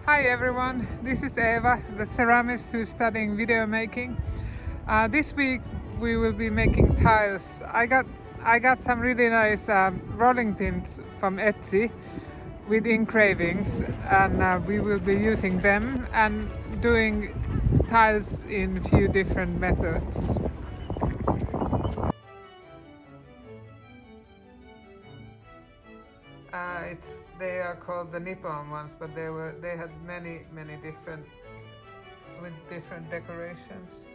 Hi everyone, this is Eva, the ceramist who's studying video making. This week we will be making tiles. I got some really nice rolling pins from Etsy with engravings, and we will be using them and doing tiles in a few different methods. They are called the Nippon ones, but they had many different with different decorations.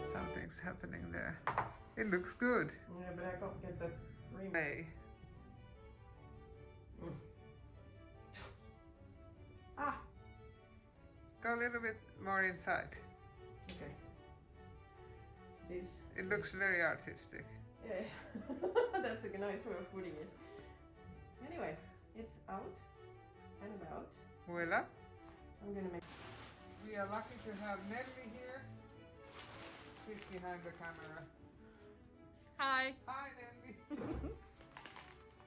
Something's happening there. It looks good. Yeah, but I can't get the ring. Hey. Ah! Go a little bit more inside. Okay. This. It looks very artistic. Yeah, that's a nice way of putting it. Anyway, it's out and about. Voila. I'm gonna make. We are lucky to have Nelli here. She's behind the camera. Hi. Hi Nelli.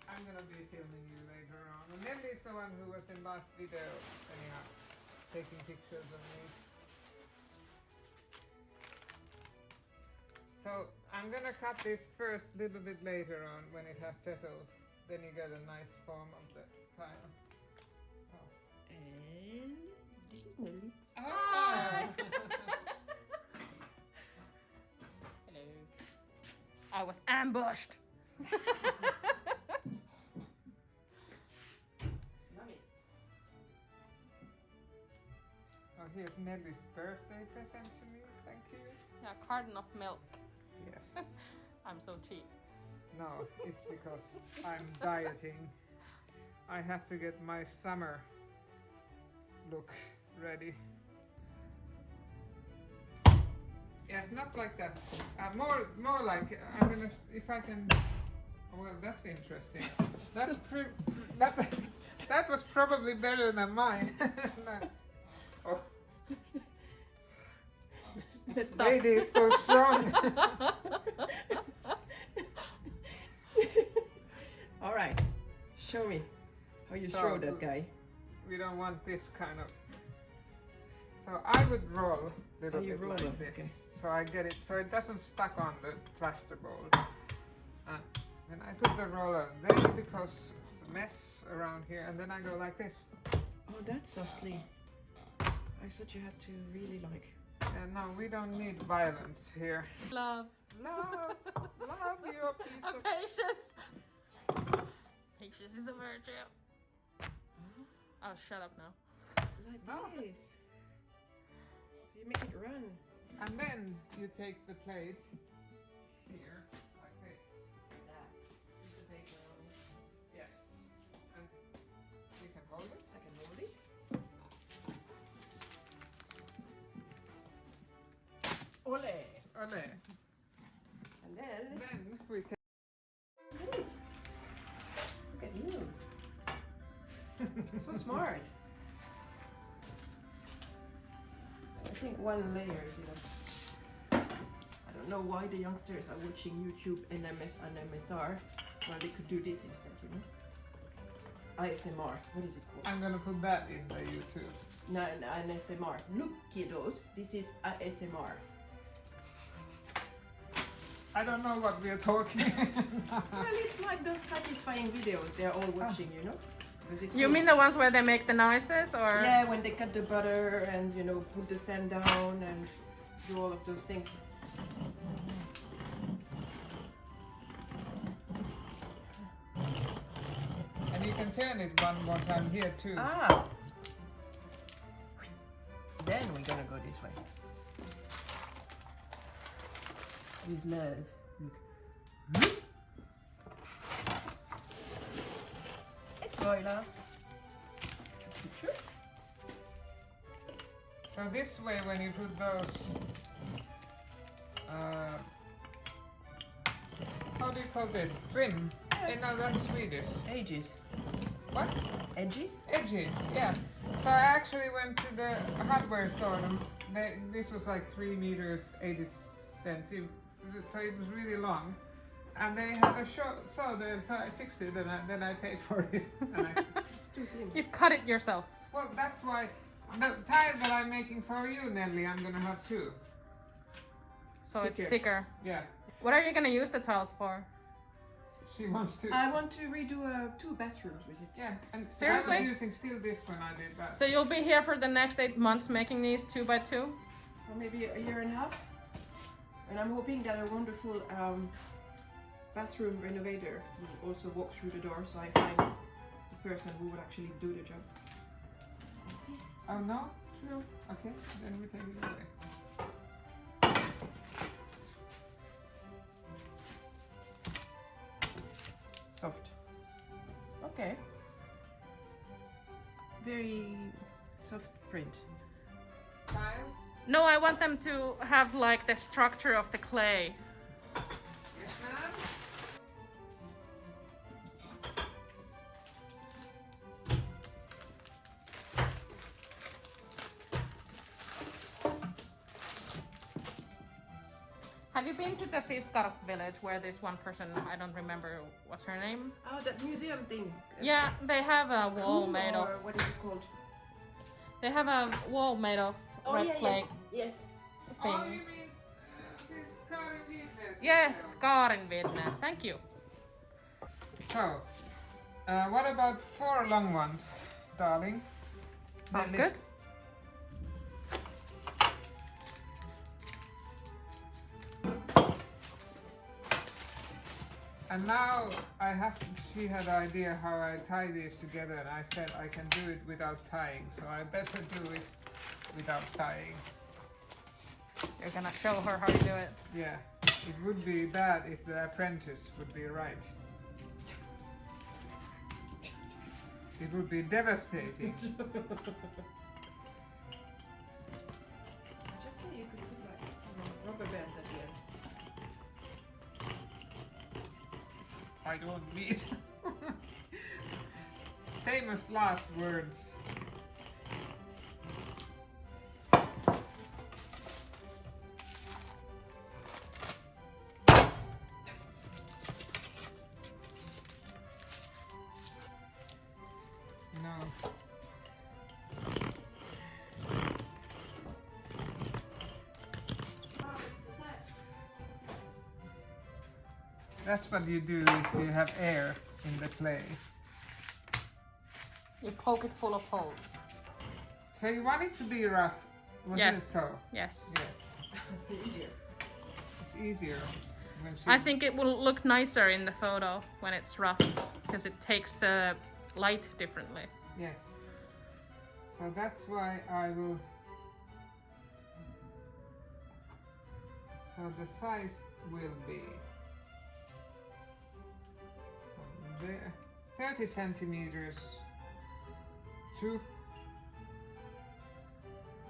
I'm gonna be filming you later on. And Nelli is the one who was in last video, anyhow, taking pictures of me. So I'm gonna cut this first a little bit later on when it has settled. Then you get a nice form of the tile. Oh. And this is Nelli. Ah. Hello. I was ambushed. Oh, here's Nelli's birthday present to me. Thank you. Yeah, carton of milk. Yes. I'm so cheap. No, it's because I'm dieting. I have to get my summer look ready. Yeah, not like that. More like I'm gonna. If I can. Oh, well, that's interesting. That was probably better than mine. No. Oh. This lady is so strong. All right, show me how you throw that guy. We don't want this kind of. So I would roll a little bit roll like it, this, okay. so I get it, so it doesn't stuck on the plaster bowl. Then I put the roller there because it's a mess around here, and then I go like this. Oh, that's softly. I thought you had to really like. And no, we don't need violence here. Love. Love you, a piece of. Patience. Patience is a virtue. Oh, shut up now. Like No. this. So you make it run. And then you take the plate here, like this. Yes. And you can hold it. I can hold it. Ole! Ole. And then. Then we take. Great. Look at you. So smart. I think one layer is enough. I don't know why the youngsters are watching YouTube NMS and MSR when they could do this instead, you know? ASMR. What is it called? I'm gonna put that in the YouTube. No, an ASMR. Look, kiddos. This is ASMR. I don't know what we are talking. Well, it's like those satisfying videos they're all watching, you know? You mean the ones where they make the noises, or? Yeah, when they cut the butter and, you know, put the sand down and do all of those things. And you can turn it one more time here too. Ah! Then we're gonna go this way. With love. Look. Spoiler. Picture. So this way, when you put those, how do you call this? Trim? No, that's Swedish. Edges. What? Edges? Edges, yeah. So I actually went to the hardware store and this was like 3 meters 80 centimeters, so it was really long. And they had a saw there, so I fixed it, and then I paid for it. And It's too thin. You cut it yourself. well, that's why the tile that I'm making for you, Nelly, I'm gonna have two. So it's thicker. Yeah. What are you gonna use the tiles for? She wants to. I want to redo 2 bathrooms with it. Yeah, and Seriously? I was using still this when I did that. So you'll be here for the next 8 months making these 2x2? Or maybe a year and a half. And I'm hoping that a wonderful bathroom renovator will also walk through the door, so I find the person who would actually do the job. See? Oh no? No. Okay, then we take it away. Soft. Okay. Very soft print. Tiles? No, I want them to have like the structure of the clay. Yes, ma'am. Have you been to the Fiskars village where this one person, I don't remember what's her name? Oh, that museum thing. Yeah, they have a wall Cool, made of. or what is it called? They have a wall made of red clay Yes. Oh, you things. mean this Karin Vietnamese? Yes, Karin Vietnamese. Thank you. So, what about 4 long ones, darling? Sounds Nelly? good. And now she had an idea how I tie these together, and I said I can do it without tying, so I better do it without tying. You're gonna show her how to do it. Yeah, it would be bad if the apprentice would be right. It would be devastating. Just so you could put like rubber bands at the end. I don't need famous last words. No. That's what you do if you have air in the clay. You poke it full of holes. So you want it to be rough? Was Yes. it so? Yes. Yes. Easier. It's easier when she... I think it will look nicer in the photo when it's rough because it takes the light differently. Yes. So that's why I will... So the size will be... from there, 30 centimeters to...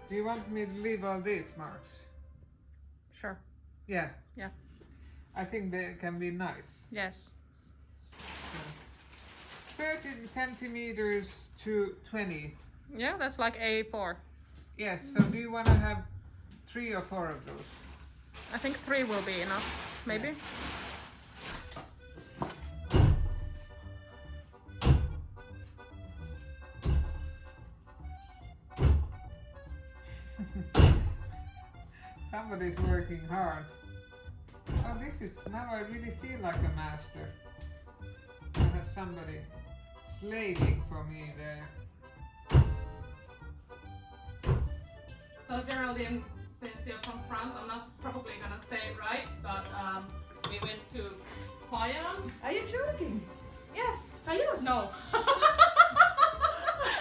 Do you want me to leave all these marks? Sure. Yeah. Yeah. I think they can be nice. Yes. 30 centimeters to 20. Yeah, that's like A4. Yes, so do you want to have 3 or 4 of those? I think 3 will be enough, maybe. Somebody's working hard. Oh, this is, now I really feel like a master. I have somebody slaving for me there. So Geraldine, since you're from France, I'm not probably gonna say it right, but we went to Fayence. Are you joking? Yes. Fayence? No.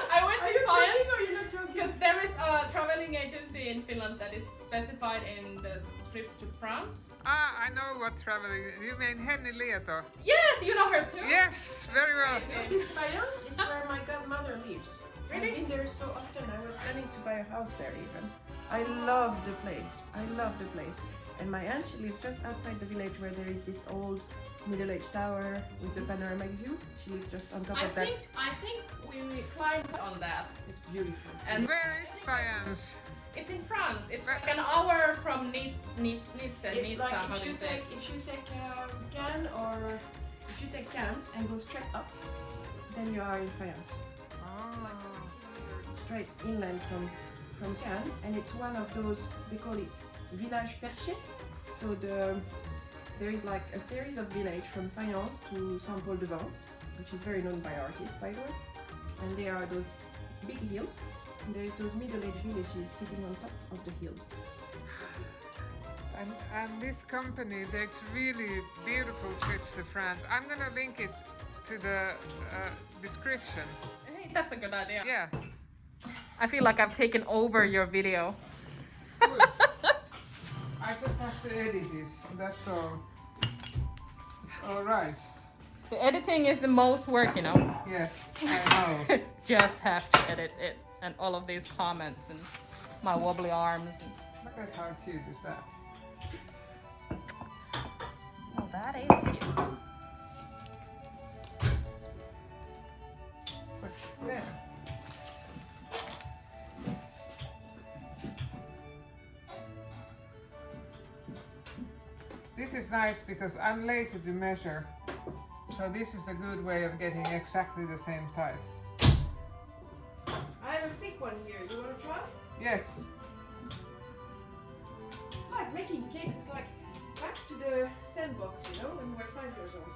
I went Are to you joking Fayence or you're not joking? because there is a traveling agency in Finland that is specified in the trip to France. Ah, I know what traveling. You mean Merilehto? Yes, you know her too. Yes, very well. It's Fayence. It's where my godmother lives. Really? I've been there so often. I was planning to buy a house there even. I love the place. I love the place. And my aunt, she lives just outside the village where there is this old middle-aged tower with the panoramic view. She lives just on top of that. I think we climbed on that. It's beautiful. And Where is Fayence? it's in France. It's like an hour from Nizza. It's like how do you say? if you take Cannes or if you take Cannes and go straight up, then you are in Fayence. Oh. Straight inland from Cannes, and it's one of those, they call it village perché. So there is like a series of villages from Fayence to Saint-Paul-de-Vence, which is very known by artists, by the way. And there are those big hills, and there is those middle-aged villages sitting on top of the hills. And this company takes really beautiful trips to France. I'm gonna link it to the description. Hey, that's a good idea. Yeah. I feel like I've taken over your video. Good. I just have to edit this. That's all. It's all right. The editing is the most work, you know. Yes, I know. Just have to edit it, and all of these comments and my wobbly arms. And... Look at how cute is that. Oh, that is cute. But there. This is nice because I'm lazy to measure, so this is a good way of getting exactly the same size. I have a thick one here. You want to try? Yes. It's like making cakes. It's like back to the sandbox, you know, when we were 5 years old.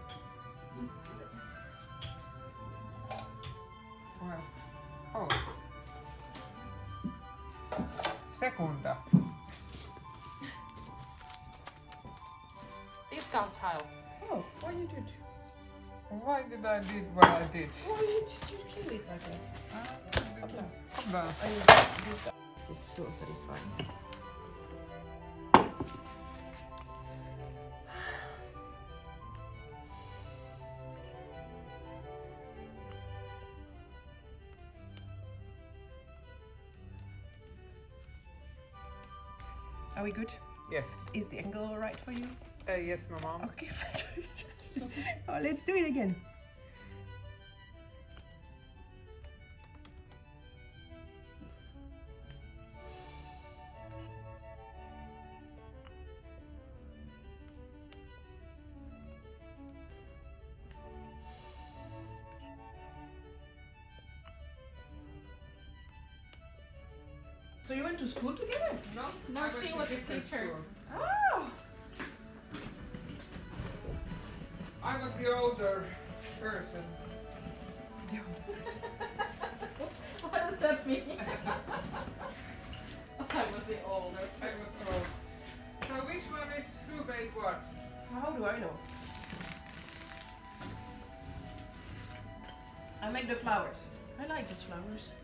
Well, oh. Sekunda. Discount tile. Oh, why you did? Why did I do what I did? Why did you peel it like that? Come down. This is so satisfying. Are we good? Yes. Is the angle all right for you? Yes, my mom. Okay. Oh, let's do it again. So you went to school together? No, No, I went she to was a different teacher. school. Oh! I was the older person. What does that mean? I was the older. I was old. So which one is who made what? How do I know? I make the flowers. I like these flowers.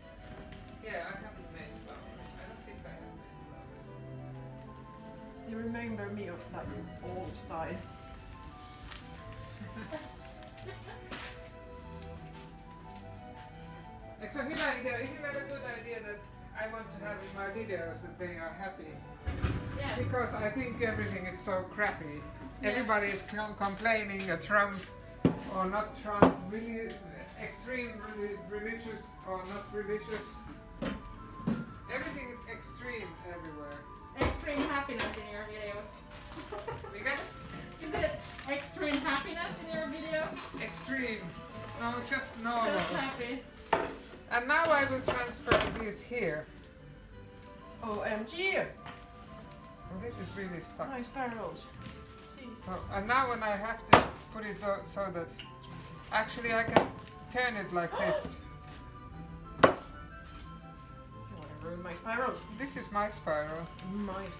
Yeah, I haven't made flowers. I don't think I have made flowers. They remember me of like old style. So isn't that a good idea that I want to have in my videos that they are happy? Yes. Because I think everything is so crappy. Yes. Everybody is complaining that Trump or not Trump, really extreme religious or not religious. Everything is extreme everywhere. Extreme happiness in your videos. Because Is it extreme happiness in your videos? extreme. No, just normal. Just happy. And now I will transfer this here. OMG! Oh, this is really stuck. Nice parallels. See? So, and now when I have to put it so that actually I can turn it like this. You want to ruin my spiral? This is my spiral. My spiral.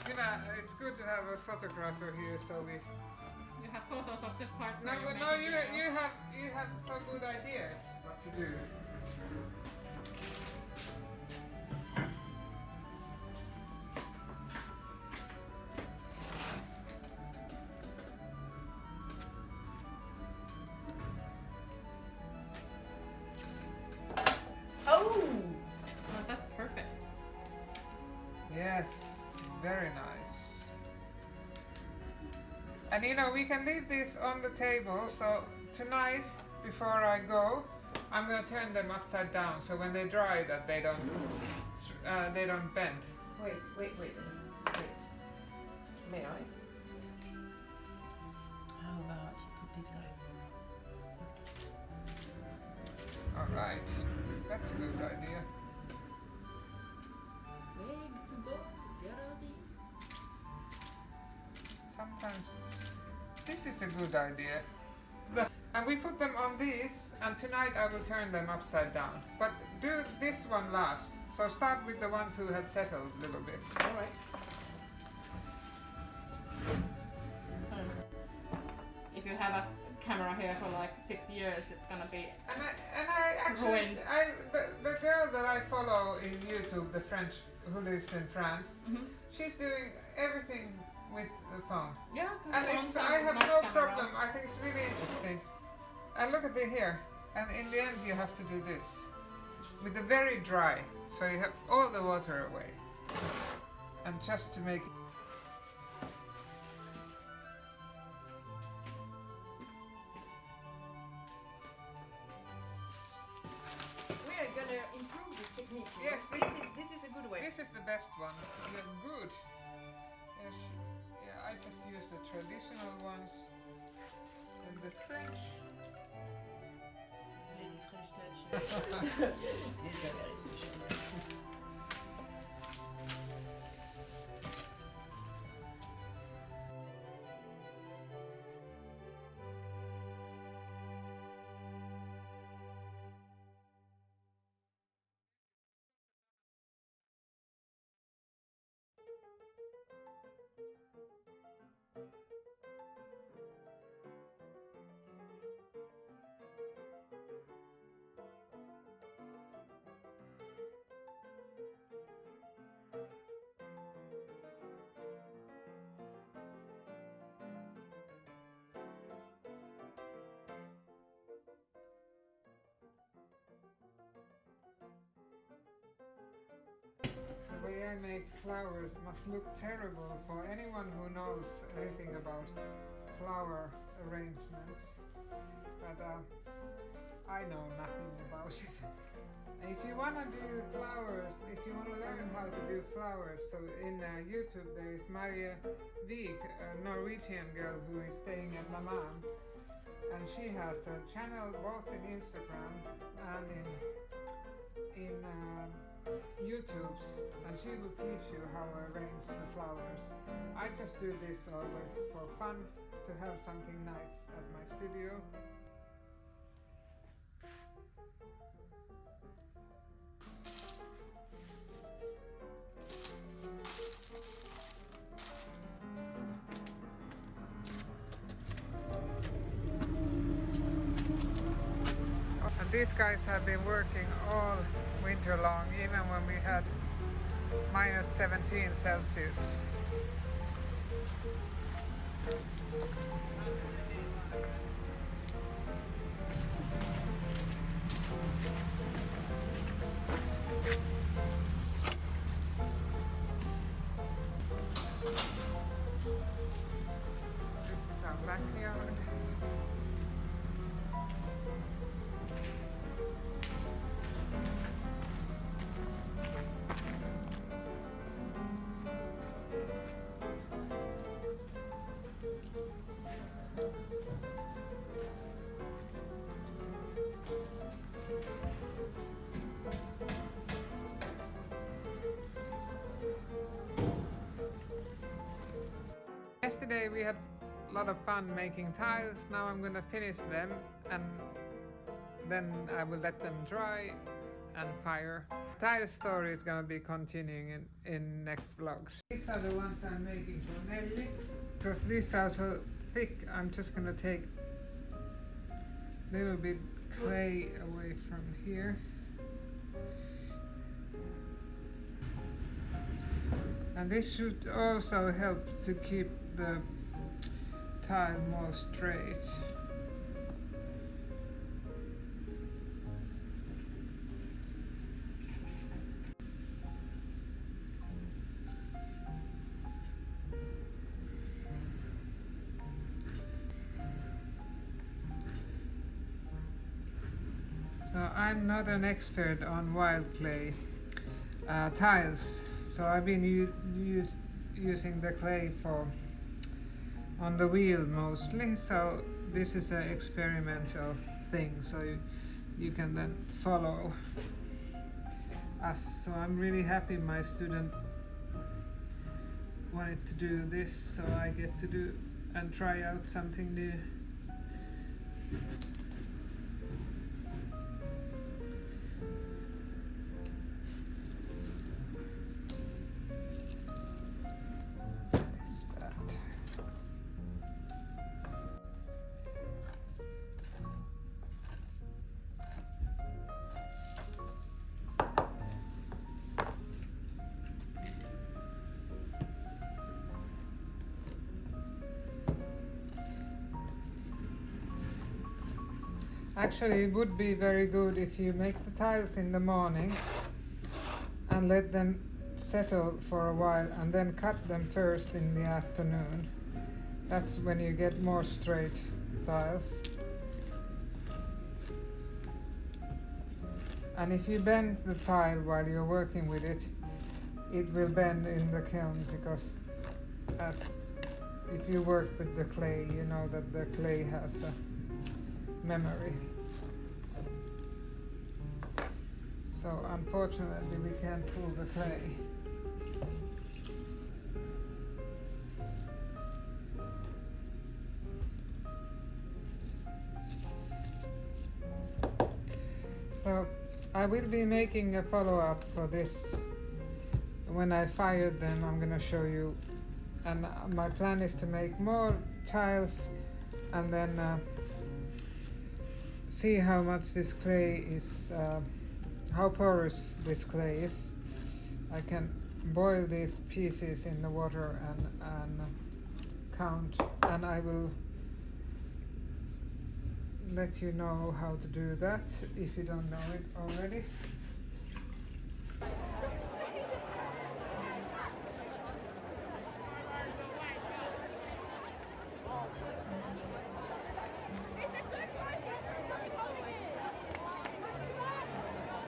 You know, it's good to have a photographer here, so we. You have photos of the part No, where you're no, making videos. you have so good ideas what to do. Oh! Oh, that's perfect. Yes, very nice. And you know, we can leave this on the table, so tonight, before I go, I'm gonna turn them upside down, so when they dry that they don't bend. Wait. May I? How about you put this guy? Alright, that's a good idea. Way to go, Geraldine. Sometimes this is a good idea. And we put them on these, and tonight I will turn them upside down. But do this one last. So start with the ones who have settled a little bit. Alright. If you have a camera here for like 6 years, it's gonna be And I actually, ruined. the girl that I follow in YouTube, the French, who lives in France, she's doing everything with the phone. Yeah, And it's, I have no problem. I think it's really interesting. And look at it here. And in the end, you have to do this with the very dry, so you have all the water away. And just to make it. We are gonna improve this technique. Yes, this is a good way. This is the best one. You're good. Yes. Yeah, I just use the traditional ones. And the French. Very French touch. These are very special. The way I make flowers must look terrible for anyone who knows anything about flower arrangements, but I know nothing about it. If you want to do flowers, if you want to learn how to do flowers, so in YouTube there is Maria Vik, a Norwegian girl who is staying at my mom, and she has a channel both in Instagram and in YouTube, and she will teach you how to arrange the flowers. I just do this always for fun, to have something nice at my studio. And these guys have been working all winter long, even when we had minus 17 Celsius. This is our backyard. Yesterday we had a lot of fun making tiles. Now I'm gonna finish them and then I will let them dry and fire. Tile story is gonna be continuing in next vlogs. These are the ones I'm making for Nelli. Because these are so thick, I'm just gonna take a little bit clay away from here. And this should also help to keep the tile more straight. So I'm not an expert on wild clay tiles, so I've been using the clay for on the wheel mostly, so this is an experimental thing, so you can then follow us. So I'm really happy my student wanted to do this, so I get to do and try out something new. Actually, it would be very good if you make the tiles in the morning and let them settle for a while and then cut them first in the afternoon. That's when you get more straight tiles. And if you bend the tile while you're working with it, it will bend in the kiln, because if you work with the clay, you know that the clay has a memory. So unfortunately we can't pull the clay. So I will be making a follow-up for this. When I fired them, I'm gonna show you, and my plan is to make more tiles and then see how much this clay is, how porous this clay is. I can boil these pieces in the water and count, and I will let you know how to do that if you don't know it already.